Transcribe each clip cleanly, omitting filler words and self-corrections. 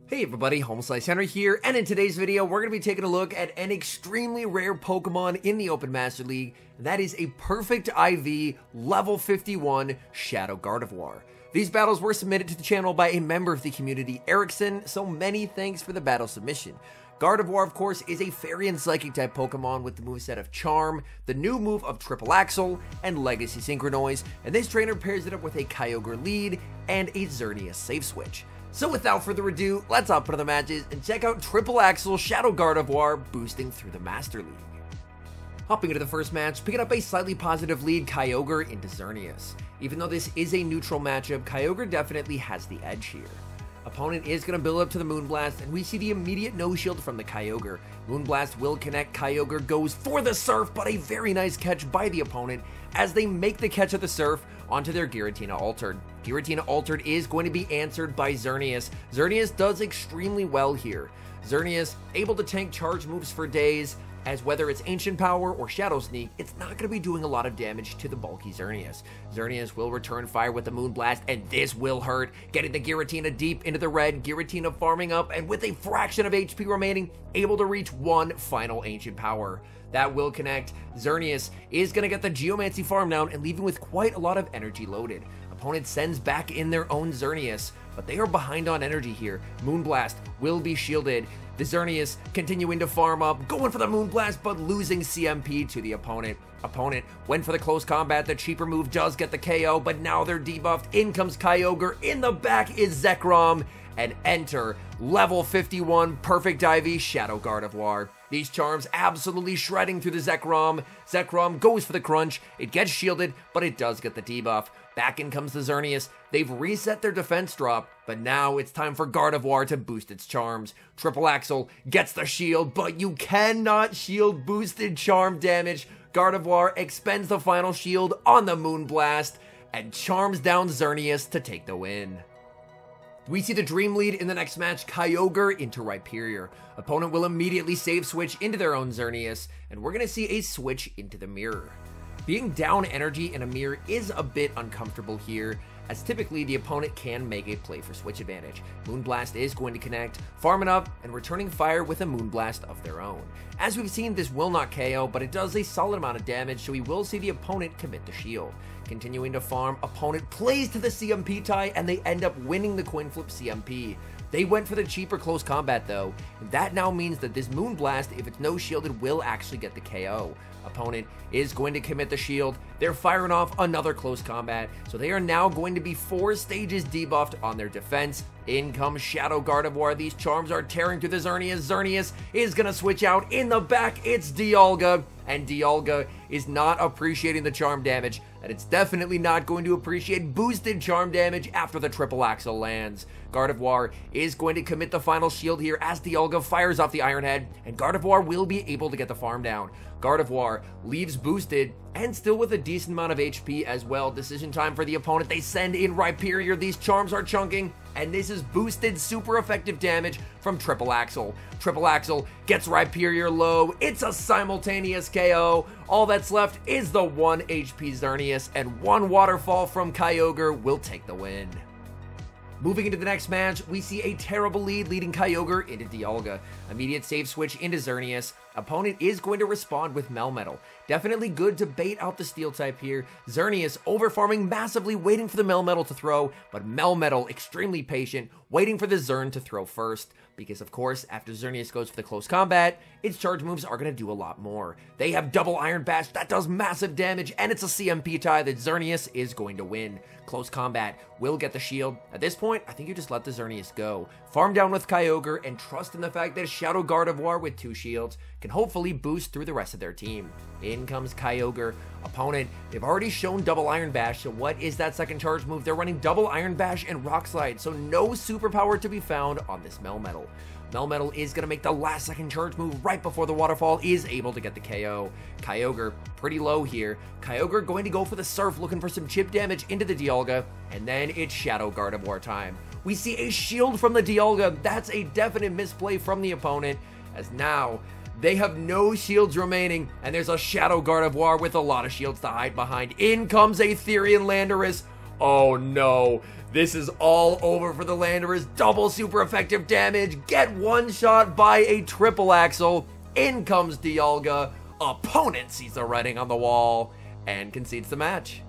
Hey everybody, HomeSliceHenry here, and in today's video, we're going to be taking a look at an extremely rare Pokemon in the Open Master League. That is a perfect IV, level 51, Shadow Gardevoir. These battles were submitted to the channel by a member of the community, Erickson, so many thanks for the battle submission. Gardevoir, of course, is a Fairy and Psychic type Pokemon with the moveset of Charm, the new move of Triple Axle, and Legacy Synchronoise, and this trainer pairs it up with a Kyogre lead and a Xerneas safe switch. So without further ado, let's hop into the matches and check out Triple Axle Shadow Gardevoir boosting through the Master League. Hopping into the first match, picking up a slightly positive lead, Kyogre into Xerneas. Even though this is a neutral matchup, Kyogre definitely has the edge here. Opponent is going to build up to the Moonblast, and we see the immediate no-shield from the Kyogre. Moonblast will connect, Kyogre goes for the Surf, but a very nice catch by the opponent as they make the catch of the Surf onto their Giratina Altered. Giratina Altered is going to be answered by Xerneas. Xerneas does extremely well here. Xerneas able to tank charge moves for days, as whether it's Ancient Power or Shadow Sneak, it's not going to be doing a lot of damage to the bulky Xerneas. Xerneas will return fire with the Moonblast, and this will hurt, getting the Giratina deep into the red, Giratina farming up, and with a fraction of HP remaining, able to reach one final Ancient Power. That will connect. Xerneas is going to get the Geomancy farm down and leaving with quite a lot of energy loaded. Opponent sends back in their own Xerneas, but they are behind on energy here. Moonblast will be shielded. The Xerneas continuing to farm up, going for the Moonblast, but losing CMP to the opponent. Opponent went for the close combat. The cheaper move does get the KO, but now they're debuffed. In comes Kyogre. In the back is Zekrom. And enter level 51 perfect IV Shadow Gardevoir. These charms absolutely shredding through the Zekrom. Zekrom goes for the crunch. It gets shielded, but it does get the debuff. Back in comes the Xerneas. They've reset their defense drop, but now it's time for Gardevoir to boost its charms. Triple Axle gets the shield, but you cannot shield boosted charm damage. Gardevoir expends the final shield on the Moonblast and charms down Xerneas to take the win. We see the Dream lead in the next match, Kyogre into Rhyperior. Opponent will immediately save switch into their own Xerneas, and we're going to see a switch into the mirror. Being down energy in a mirror is a bit uncomfortable here, as typically the opponent can make a play for switch advantage. Moonblast is going to connect, farming up, and returning fire with a Moonblast of their own. As we've seen, this will not KO, but it does a solid amount of damage, so we will see the opponent commit the shield. Continuing to farm, opponent plays to the CMP tie, and they end up winning the coin flip CMP. They went for the cheaper close combat though, and that now means that this Moonblast, if it's no shielded, will actually get the KO. Opponent is going to commit the shield. They're firing off another close combat, so they are now going to be 4 stages debuffed on their defense. In comes Shadow Gardevoir. These charms are tearing through the Xerneas. Xerneas is going to switch out. In the back, it's Dialga, and Dialga is not appreciating the charm damage, and it's definitely not going to appreciate boosted charm damage after the Triple Axle lands. Gardevoir is going to commit the final shield here as Dialga fires off the Iron Head, and Gardevoir will be able to get the farm down. Gardevoir leaves boosted and still with a decent amount of HP as well. Decision time for the opponent. They send in Rhyperior. These charms are chunking, and this is boosted super effective damage from Triple Axle. Triple Axle gets Rhyperior low. It's a simultaneous KO. All that's left is the 1 HP Xerneas, and 1 waterfall from Kyogre will take the win. Moving into the next match, we see a terrible lead leading Kyogre into Dialga. Immediate save switch into Xerneas. Opponent is going to respond with Melmetal. Definitely good to bait out the Steel type here. Xerneas overfarming massively, waiting for the Melmetal to throw, but Melmetal extremely patient, waiting for the Xern to throw first. Because of course, after Xerneas goes for the close combat, its charge moves are going to do a lot more. They have double Iron Bash, that does massive damage, and it's a CMP tie that Xerneas is going to win. Close combat will get the shield. At this point, I think you just let the Xerneas go. Farm down with Kyogre and trust in the fact that Shadow Gardevoir with 2 shields can hopefully boost through the rest of their team. In comes Kyogre. Opponent, they've already shown double Iron Bash, so what is that second charge move? They're running double Iron Bash and Rock Slide, so no superpower to be found on this Melmetal. Melmetal is going to make the last second charge move right before the waterfall is able to get the KO. Kyogre pretty low here. Kyogre going to go for the Surf, looking for some chip damage into the Dialga, and then it's Shadow Gardevoir time. We see a shield from the Dialga. That's a definite misplay from the opponent, as now they have no shields remaining, and there's a Shadow Gardevoir with a lot of shields to hide behind. In comes a Therian Landorus. Oh no, this is all over for the Landerers. Double super effective damage, get one shot by a triple axle. In comes Dialga. Opponent sees the writing on the wall and concedes the match.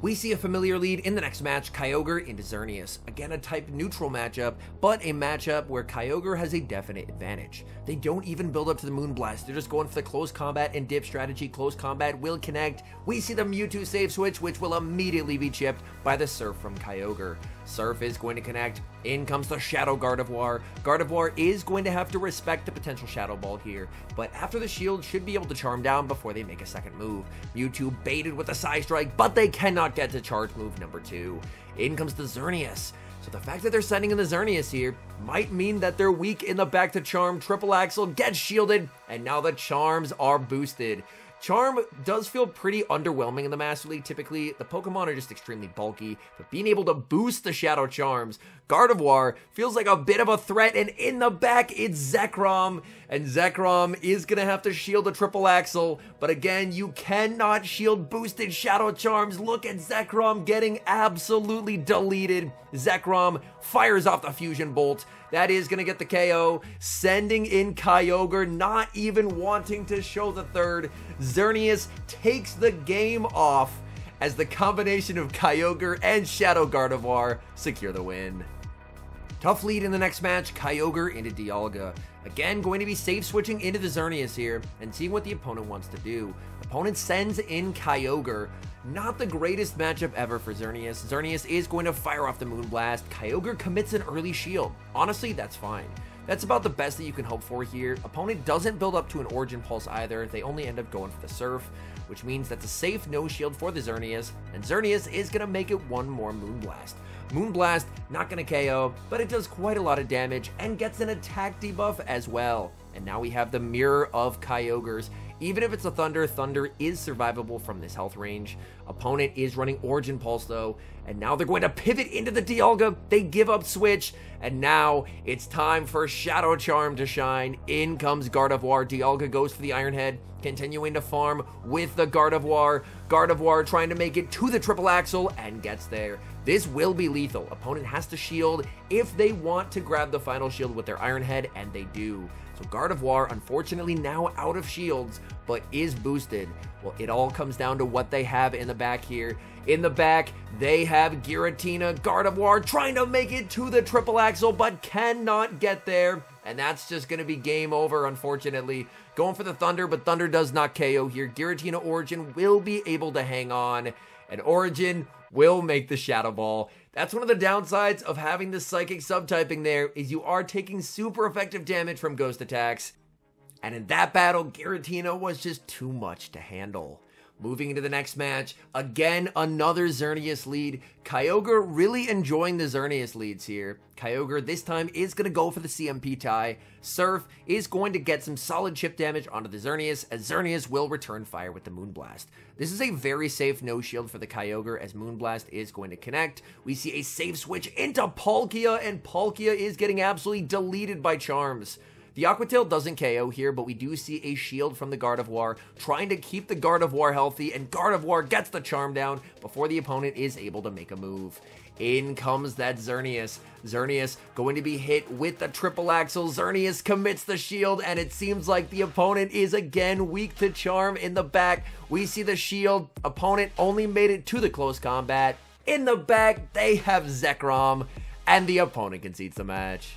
We see a familiar lead in the next match, Kyogre into Xerneas. Again, a type neutral matchup, but a matchup where Kyogre has a definite advantage. They don't even build up to the Moonblast. They're just going for the close combat and dip strategy. Close combat will connect. We see the Mewtwo save switch, which will immediately be chipped by the Surf from Kyogre. Surf is going to connect. In comes the Shadow Gardevoir. Gardevoir is going to have to respect the potential Shadow Ball here, but after the shield should be able to charm down before they make a second move. Mewtwo baited with a Psy Strike, but they cannot get to charge move number 2. In comes the Xerneas. So the fact that they're sending in the Xerneas here might mean that they're weak in the back to charm. Triple Axle gets shielded, and now the charms are boosted. Charm does feel pretty underwhelming in the Master League. Typically, the Pokemon are just extremely bulky, but being able to boost the Shadow Charms, Gardevoir feels like a bit of a threat, and in the back, it's Zekrom, and Zekrom is going to have to shield the Triple Axle, but again, you cannot shield boosted Shadow Charms. Look at Zekrom getting absolutely deleted. Zekrom fires off the Fusion Bolt. That is going to get the KO, sending in Kyogre, not even wanting to show the third. Xerneas takes the game off as the combination of Kyogre and Shadow Gardevoir secure the win. Tough lead in the next match, Kyogre into Dialga. Again, going to be safe switching into the Xerneas here and seeing what the opponent wants to do. Opponent sends in Kyogre. Not the greatest matchup ever for Xerneas. Xerneas is going to fire off the Moonblast. Kyogre commits an early shield. Honestly, that's fine. That's about the best that you can hope for here. Opponent doesn't build up to an Origin Pulse either. They only end up going for the Surf, which means that's a safe no shield for the Xerneas, and Xerneas is going to make it one more Moonblast. Moonblast, not going to KO, but it does quite a lot of damage and gets an attack debuff as well. And now we have the Mirror of Kyogres. Even if it's a Thunder, Thunder is survivable from this health range. Opponent is running Origin Pulse though, and now they're going to pivot into the Dialga. They give up Switch, and now it's time for Shadow Charm to shine. In comes Gardevoir. Dialga goes for the Iron Head, continuing to farm with the Gardevoir. Gardevoir trying to make it to the Triple Axle and gets there. This will be lethal. Opponent has to shield if they want to grab the final shield with their Iron Head, and they do. So Gardevoir, unfortunately now out of shields, but is boosted. Well, it all comes down to what they have in the back here. In the back, they have Giratina. Gardevoir trying to make it to the Triple Axle, but cannot get there. And that's just going to be game over, unfortunately. Going for the Thunder, but Thunder does not KO here. Giratina Origin will be able to hang on, and Origin will make the Shadow Ball. That's one of the downsides of having the Psychic subtyping there, is you are taking super effective damage from Ghost attacks. And in that battle, Giratina was just too much to handle. Moving into the next match, again, another Xerneas lead. Kyogre really enjoying the Xerneas leads here. Kyogre this time is going to go for the CMP tie. Surf is going to get some solid chip damage onto the Xerneas, as Xerneas will return fire with the Moonblast. This is a very safe no shield for the Kyogre, as Moonblast is going to connect. We see a safe switch into Palkia, and Palkia is getting absolutely deleted by Charms. The Aqua Tail doesn't KO here, but we do see a shield from the Gardevoir, trying to keep the Gardevoir healthy, and Gardevoir gets the charm down before the opponent is able to make a move. In comes that Xerneas. Xerneas going to be hit with the Triple Axle. Xerneas commits the shield, and it seems like the opponent is again weak to charm in the back. We see the shield. Opponent only made it to the close combat. In the back, they have Zekrom, and the opponent concedes the match.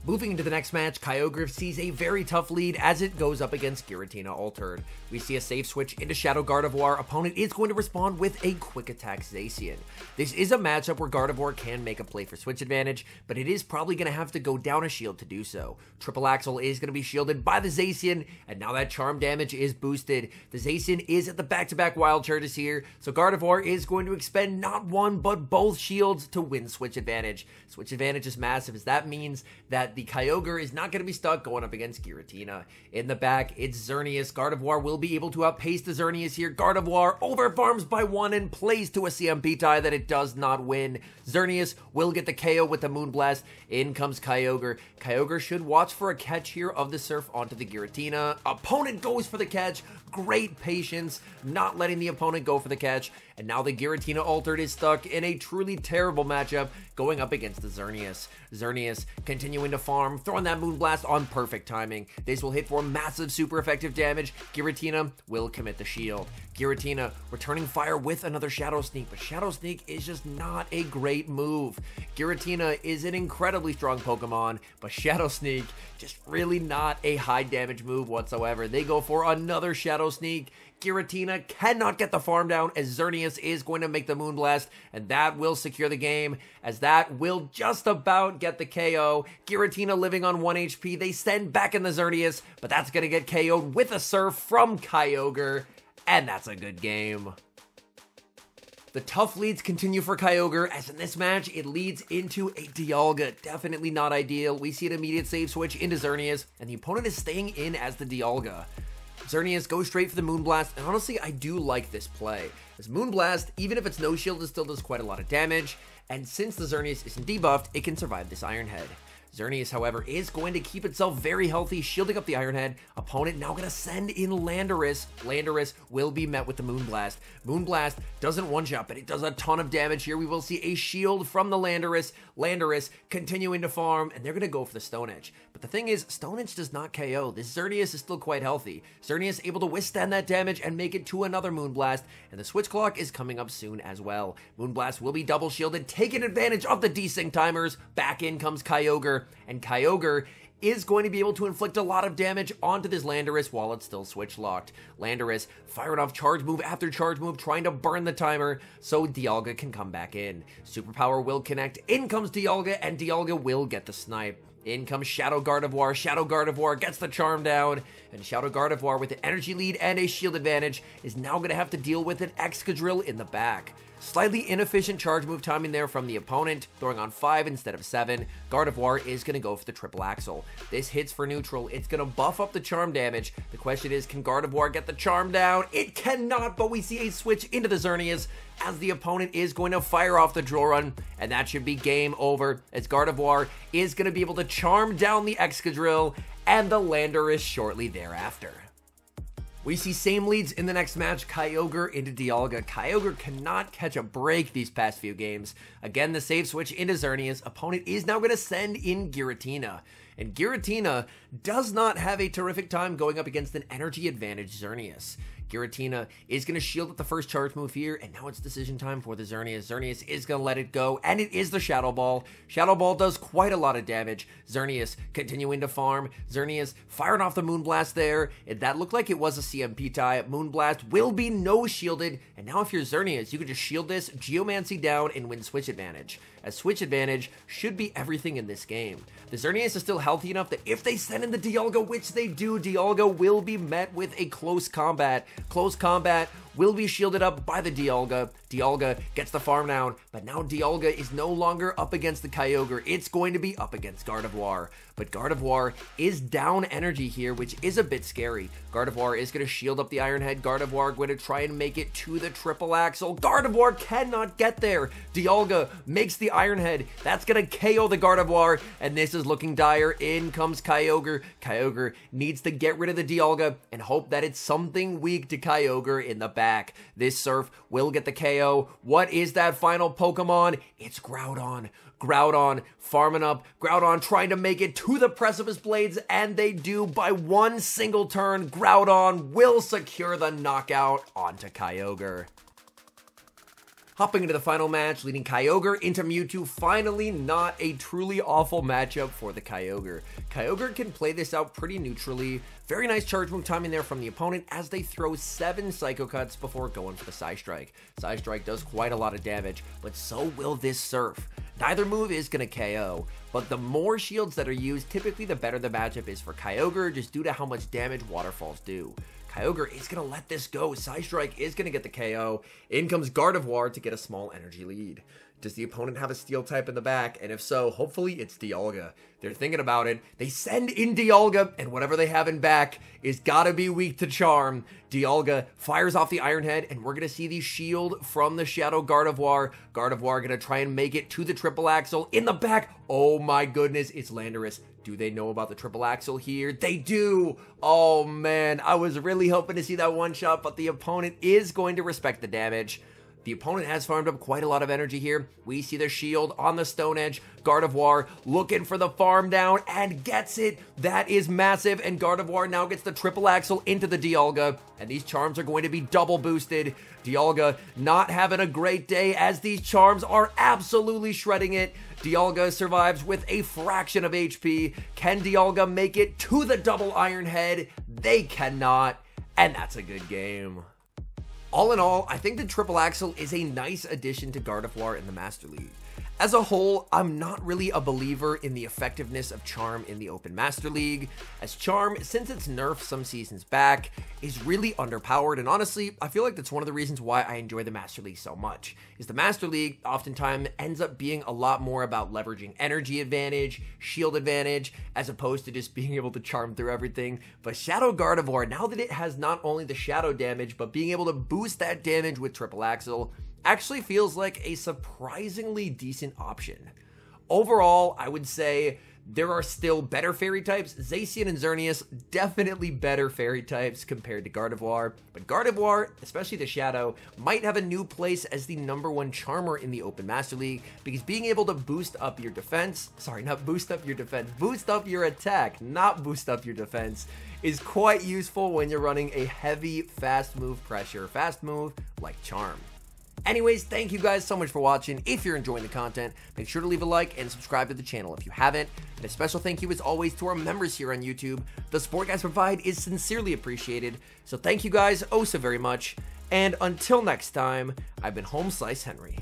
Moving into the next match, Kyogre sees a very tough lead as it goes up against Giratina Altered. We see a safe switch into Shadow Gardevoir. Opponent is going to respond with a Quick Attack Zacian. This is a matchup where Gardevoir can make a play for switch advantage, but it is probably going to have to go down a shield to do so. Triple Axle is going to be shielded by the Zacian, and now that charm damage is boosted. The Zacian is at the back-to-back Wild Charges here, so Gardevoir is going to expend not one but both shields to win switch advantage. Switch advantage is massive, as that means that the Kyogre is not going to be stuck going up against Giratina. In the back, it's Xerneas. Gardevoir will be able to outpace the Xerneas here. Gardevoir overfarms by 1 and plays to a CMP tie that it does not win. Xerneas will get the KO with the Moonblast. In comes Kyogre. Kyogre should watch for a catch here of the Surf onto the Giratina. Opponent goes for the catch. Great patience, not letting the opponent go for the catch. And now the Giratina Altered is stuck in a truly terrible matchup going up against the Xerneas. Xerneas continuing to farm, throwing that Moonblast on perfect timing. This will hit for massive super effective damage. Giratina will commit the shield. Giratina returning fire with another Shadow Sneak, but Shadow Sneak is just not a great move. Giratina is an incredibly strong Pokemon, but Shadow Sneak just really not a high damage move whatsoever. They go for another Shadow Sneak. Giratina cannot get the farm down as Xerneas is going to make the Moonblast, and that will secure the game as that will just about get the KO. Giratina living on 1 HP. They send back in the Xerneas, but that's going to get KO'd with a Surf from Kyogre, and that's a good game. The tough leads continue for Kyogre, as in this match, it leads into a Dialga. Definitely not ideal. We see an immediate save switch into Xerneas, and the opponent is staying in as the Dialga. Xerneas goes straight for the Moonblast, and honestly, I do like this play. As Moonblast, even if it's no shield, it still does quite a lot of damage, and since the Xerneas isn't debuffed, it can survive this Iron Head. Xerneas, however, is going to keep itself very healthy, shielding up the Iron Head. Opponent now going to send in Landorus. Landorus will be met with the Moonblast. Moonblast doesn't one-shot, but it does a ton of damage here. We will see a shield from the Landorus. Landorus continuing to farm, and they're going to go for the Stone Edge. But the thing is, Stone Edge does not KO. This Xerneas is still quite healthy. Xerneas able to withstand that damage and make it to another Moonblast, and the switch clock is coming up soon as well. Moonblast will be double shielded, taking advantage of the desync timers. Back in comes Kyogre, and Kyogre is going to be able to inflict a lot of damage onto this Landorus while it's still switch locked. Landorus firing off charge move after charge move, trying to burn the timer so Dialga can come back in. Superpower will connect. In comes Dialga, and Dialga will get the snipe. In comes Shadow Gardevoir. Shadow Gardevoir gets the charm down, and Shadow Gardevoir with an energy lead and a shield advantage is now going to have to deal with an Excadrill in the back. Slightly inefficient charge move timing there from the opponent, throwing on 5 instead of 7. Gardevoir is going to go for the triple axle. This hits for neutral. It's going to buff up the charm damage. The question is, can Gardevoir get the charm down? It cannot, but we see a switch into the Xerneas as the opponent is going to fire off the draw run, and that should be game over as Gardevoir is going to be able to charm down the Excadrill and the Landorus shortly thereafter. We see same leads in the next match, Kyogre into Dialga. Kyogre cannot catch a break these past few games. Again, the save switch into Xerneas. Opponent is now going to send in Giratina. And Giratina does not have a terrific time going up against an energy advantage Xerneas. Giratina is going to shield with the first charge move here, and now it's decision time for the Xerneas. Xerneas is going to let it go, and it is the Shadow Ball. Shadow Ball does quite a lot of damage. Xerneas continuing to farm. Xerneas firing off the Moonblast there. That looked like it was a CMP tie. Moonblast will be no shielded, and now if you're Xerneas, you can just shield this, Geomancy down, and win switch advantage. As switch advantage should be everything in this game. The Xerneas is still healthy enough that if they send in the Dialga, which they do, Dialga will be met with a close combat. Close combat will be shielded up by the Dialga. Dialga gets the farm down, but now Dialga is no longer up against the Kyogre. It's going to be up against Gardevoir. But Gardevoir is down energy here, which is a bit scary. Gardevoir is going to shield up the Iron Head. Gardevoir going to try and make it to the triple axle. Gardevoir cannot get there. Dialga makes the Iron Head. That's going to KO the Gardevoir, and this is looking dire. In comes Kyogre. Kyogre needs to get rid of the Dialga and hope that it's something weak to Kyogre in the back. This Surf will get the KO. What is that final Pokemon? It's Groudon. Groudon farming up. Groudon trying to make it to the Precipice Blades, and they do by one single turn. Groudon will secure the knockout onto Kyogre. Hopping into the final match, leading Kyogre into Mewtwo. Finally, not a truly awful matchup for the Kyogre. Kyogre can play this out pretty neutrally. Very nice charge move timing there from the opponent as they throw 7 Psycho Cuts before going for the Psystrike. Psystrike does quite a lot of damage, but so will this Surf. Neither move is going to KO, but the more shields that are used, typically the better the matchup is for Kyogre, just due to how much damage Waterfalls do. Kyogre is going to let this go. Psystrike is going to get the KO. In comes Gardevoir to get a small energy lead. Does the opponent have a steel type in the back? And if so, hopefully it's Dialga. They're thinking about it. They send in Dialga, and whatever they have in back is gotta be weak to Charm. Dialga fires off the Iron Head, and we're gonna see the shield from the Shadow Gardevoir. Gardevoir gonna try and make it to the triple axle in the back. Oh my goodness, it's Landorus. Do they know about the triple axle here? They do! Oh man, I was really hoping to see that one shot, but the opponent is going to respect the damage. The opponent has farmed up quite a lot of energy here. We see the shield on the Stone Edge. Gardevoir looking for the farm down and gets it. That is massive, and Gardevoir now gets the triple axle into the Dialga, and these charms are going to be double boosted. Dialga not having a great day as these charms are absolutely shredding it. Dialga survives with a fraction of HP. Can Dialga make it to the double Iron Head? They cannot, and that's a good game. All in all, I think the triple axle is a nice addition to Gardevoir in the Master League. As a whole, I'm not really a believer in the effectiveness of Charm in the Open Master League, as Charm, since its nerf some seasons back, is really underpowered, and honestly, I feel like that's one of the reasons why I enjoy the Master League so much, is the Master League oftentimes ends up being a lot more about leveraging energy advantage, shield advantage, as opposed to just being able to charm through everything. But Shadow Gardevoir, now that it has not only the shadow damage, but being able to boost that damage with triple axle, actually feels like a surprisingly decent option. Overall, I would say there are still better fairy types. Zacian and Xerneas, definitely better fairy types compared to Gardevoir. But Gardevoir, especially the Shadow, might have a new place as the #1 charmer in the Open Master League, because being able to boost up your defense, sorry, not boost up your defense, boost up your attack, not boost up your defense, is quite useful when you're running a heavy, fast move pressure, fast move like Charm. Anyways, thank you guys so much for watching. If you're enjoying the content, make sure to leave a like and subscribe to the channel if you haven't. And a special thank you as always to our members here on YouTube. The support guys provide is sincerely appreciated. So thank you guys oh so very much. And until next time, I've been HomeSliceHenry.